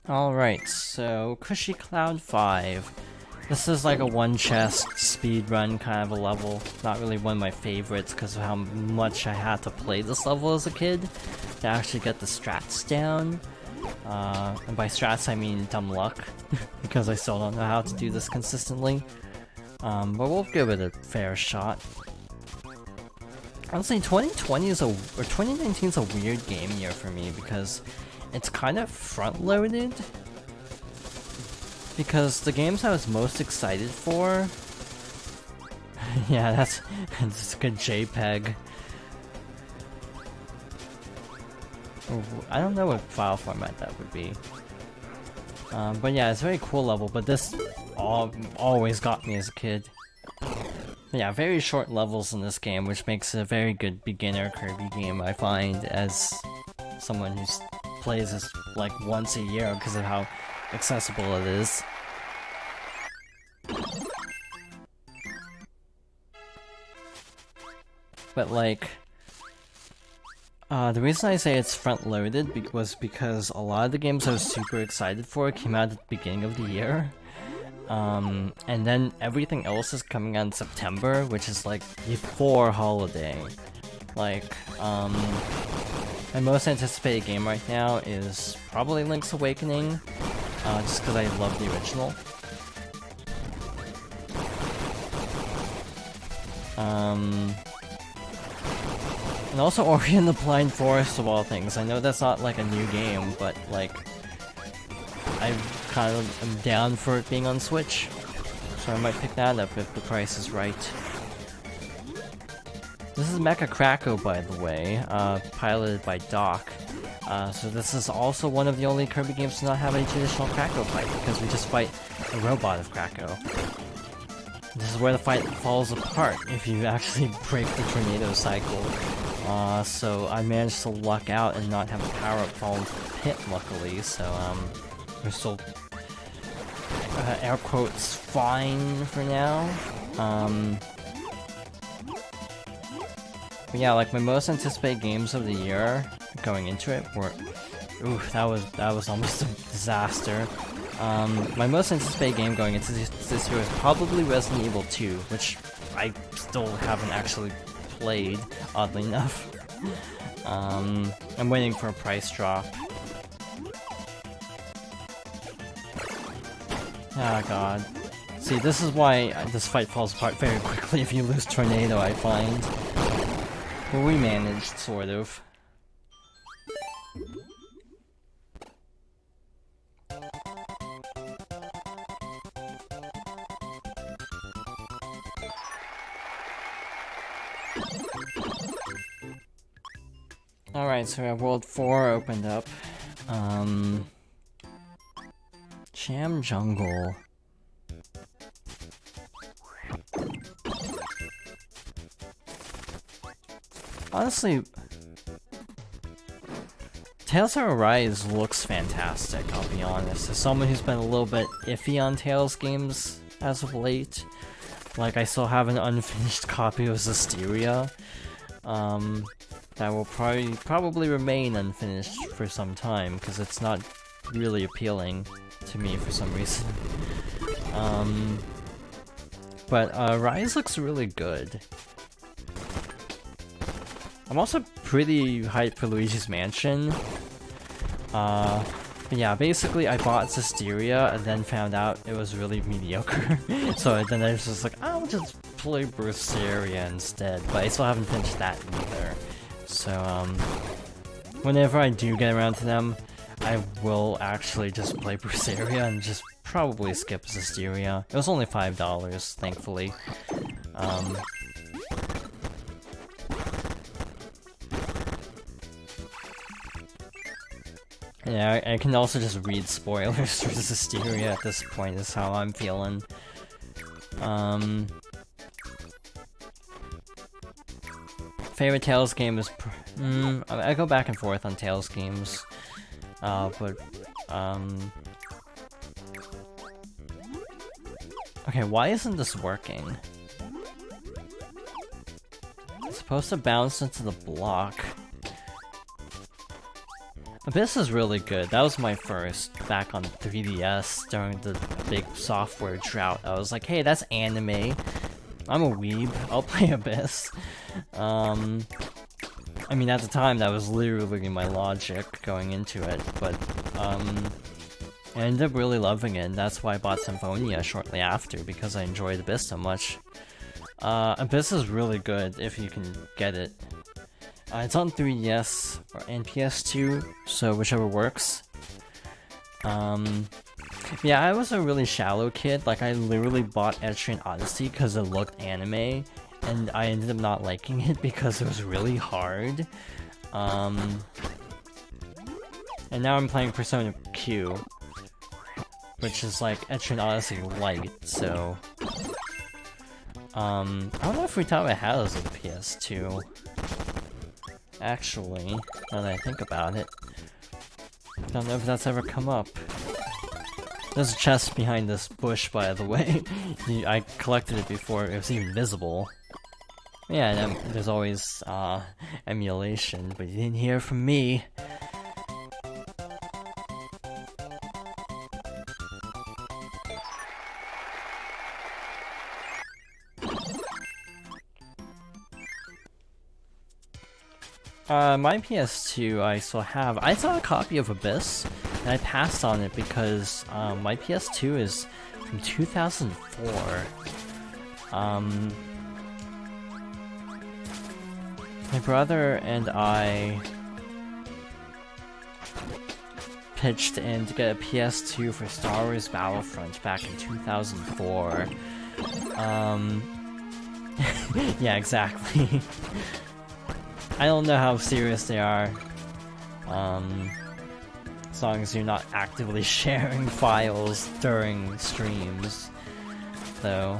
Alright, so Cushy Cloud 5. This is like a one chest speed run kind of a level. Not really one of my favorites because of how much I had to play this level as a kid to actually get the strats down. And by strats I mean dumb luck, because I still don't know how to do this consistently. But we'll give it a fair shot. Honestly, 2020 is or 2019 is a weird game year for me because it's kind of front-loaded. Because the games I was most excited for... yeah, that's a good JPEG. I don't know what file format that would be. But yeah, it's a very cool level, but this always got me as a kid. But yeah, very short levels in this game, which makes it a very good beginner Kirby game, I find, as someone who plays this like once a year because of how accessible it is. But like, the reason I say it's front-loaded was because a lot of the games I was super excited for came out at the beginning of the year. And then everything else is coming out in September, which is like before holiday. Like, my most anticipated game right now is probably Link's Awakening, just because I love the original. And also Ori and the Blind Forest of all things. I know that's not like a new game, but like, I kind of am down for it being on Switch, so I might pick that up if the price is right. This is Mecha Kracko, by the way, piloted by Doc. So this is also one of the only Kirby games to not have a traditional Kracko fight, because we just fight a robot of Kracko. This is where the fight falls apart if you actually break the tornado cycle. So I managed to luck out and not have a power-up fall into the pit, luckily, so we're still, air quotes, fine for now. But yeah, like my most anticipated games of the year going into it were, ooh, that was almost a disaster. My most anticipated game going into this year is probably Resident Evil 2, which I still haven't actually played, oddly enough. I'm waiting for a price drop. Ah, god. See, this is why this fight falls apart very quickly if you lose Tornado, I find. But we managed, sort of. Alright, so we have World 4 opened up. Jam Jungle. Honestly, Tales of Arise looks fantastic, I'll be honest. As someone who's been a little bit iffy on Tales games as of late, like I still have an unfinished copy of Zestiria, that will probably remain unfinished for some time, because it's not really appealing to me for some reason. But Rise looks really good. I'm also pretty hyped for Luigi's Mansion. But yeah, basically I bought Zestiria and then found out it was really mediocre. So then I was just like, I'll just play Berseria instead, but I still haven't finished that either. So whenever I do get around to them, I will actually just play Berseria and just probably skip Zestiria. It was only $5, thankfully. Yeah, I can also just read spoilers for Zestiria at this point, is how I'm feeling. Favorite Tales game is... I go back and forth on Tales games. Okay, why isn't this working? It's supposed to bounce into the block. Abyss is really good. That was my first back on 3DS during the big software drought. I was like, hey, that's anime. I'm a weeb. I'll play Abyss. I mean, at the time, that was literally my logic going into it, but, I ended up really loving it, and that's why I bought Symphonia shortly after, because I enjoyed Abyss so much. Abyss is really good if you can get it. It's on 3DS and PS2, so whichever works. Yeah, I was a really shallow kid. Like, I literally bought Etrian Odyssey because it looked anime, and I ended up not liking it because it was really hard. And now I'm playing Persona Q, which is like Etrian Odyssey Lite, so... I don't know if Futaba has a PS2. Actually, now that I think about it. Don't know if that's ever come up. There's a chest behind this bush, by the way. I collected it before it was even visible. Yeah, and there's always, emulation, but you didn't hear from me. My PS2 I still have. I saw a copy of Abyss, and I passed on it because, my PS2 is from 2004. My brother and I pitched in to get a PS2 for Star Wars Battlefront back in 2004. Yeah, exactly. I don't know how serious they are, as long as you're not actively sharing files during streams, though.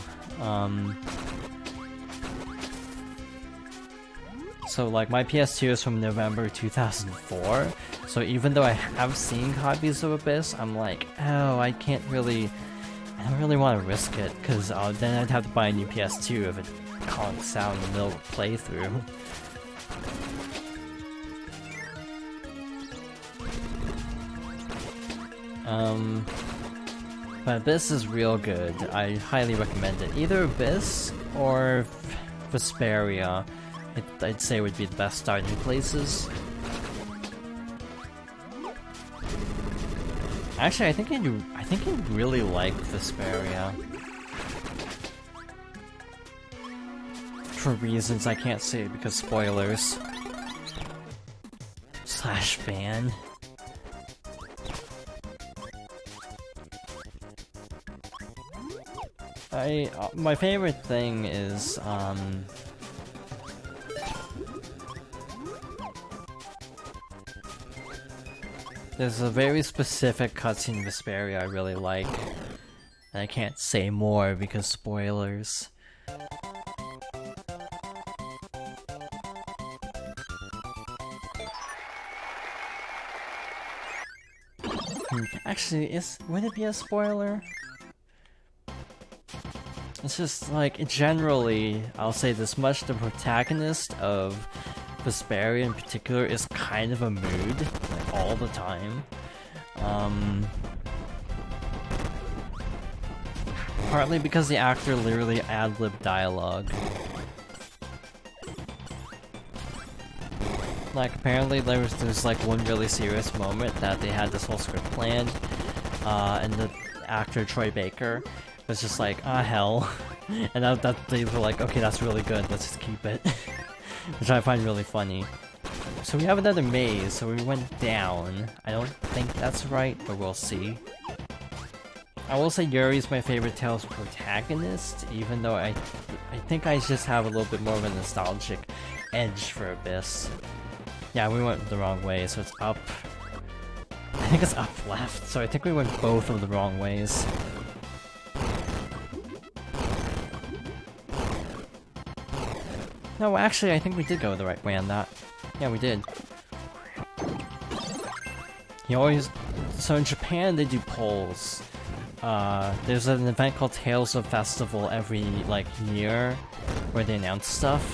So like my PS2 is from November 2004, so even though I have seen copies of Abyss, I'm like, oh, I don't really want to risk it, because then I'd have to buy a new PS2 if it conks out in the middle of a playthrough. But Abyss is real good. I highly recommend it. Either Abyss or Vesperia, I'd say would be the best starting places. Actually, I think you'd really like Vesperia. For reasons I can't say because spoilers. / ban. My favorite thing is, there's a very specific cutscene in Vesperia I really like, and I can't say more because spoilers. Actually, would it be a spoiler? It's just like, generally, I'll say this much, the protagonist of Vesperia in particular is kind of a mood, like all the time. Partly because the actor literally ad-libbed dialogue. Like, apparently there's like one really serious moment that they had this whole script planned, and the actor Troy Baker was just like, ah, hell. And that they were like, okay, that's really good, let's just keep it. Which I find really funny. So we have another maze, so we went down. I don't think that's right, but we'll see. I will say Yuri's my favorite Tales protagonist, even though I think I just have a little bit more of a nostalgic edge for Abyss. Yeah, we went the wrong way, so it's up. I think it's up left, so I think we went both of the wrong ways. No, actually, I think we did go the right way on that. Yeah, we did. So in Japan, they do polls. There's an event called Tales of Festival every, like, year, where they announce stuff.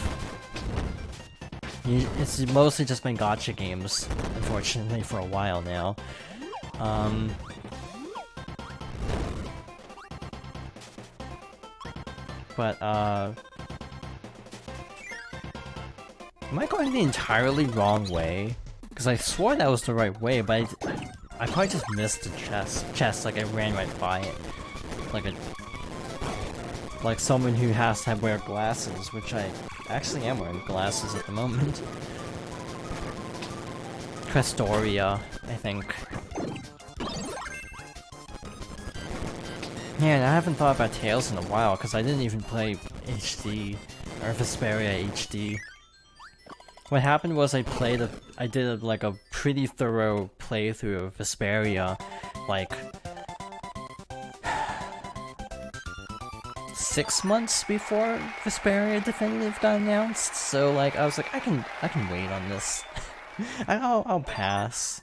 It's mostly just been gacha games, unfortunately, for a while now. But, am I going the entirely wrong way? Because I swore that was the right way, but I probably just missed the chest, like I ran right by it. Like someone who has to wear glasses, which I actually am wearing glasses at the moment. Crestoria, I think. Man, I haven't thought about Tales in a while, because I didn't even play HD, or Vesperia HD. What happened was I did like a pretty thorough playthrough of Vesperia, like 6 months before Vesperia Definitive got announced. So like I was like, I can wait on this. I'll pass.